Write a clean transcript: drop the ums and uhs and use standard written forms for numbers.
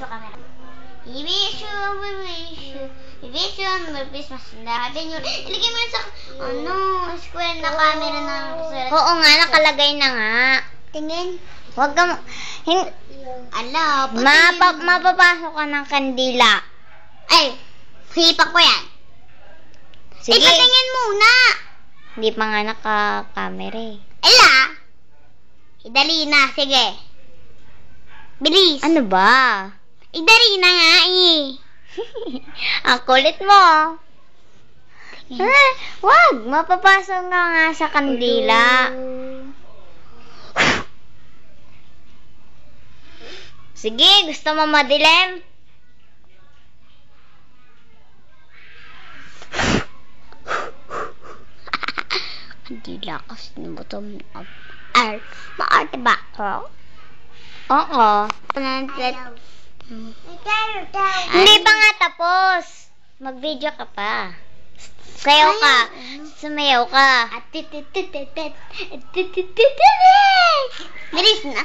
you camera. We wish you, we wish you. We wish you a Merry Christmas and a Happy New Year. Ilagay mo sa, square na camera na nakasulat. Oo nga, nakalagay na nga. Tingin. Huwag ka, Ala, mapapasok ka ng kandila. Ay, hipak ko yan. Sige. Ipatingin muna. Hindi pa nga naka-camera eh. Ala, idali na, sige. Bilis. Ano ba? Idali na nga eh. Ang kulit mo. Wag, mapapasok ka nga sa kandila. Sige, gusto mo madilim? Kandila kasi na bottom of earth. Maarte ba ako? Oo. Hindi pa nga tapos. Mag-video ka pa. Sayaw ka. Sumayaw ka. Bilis na.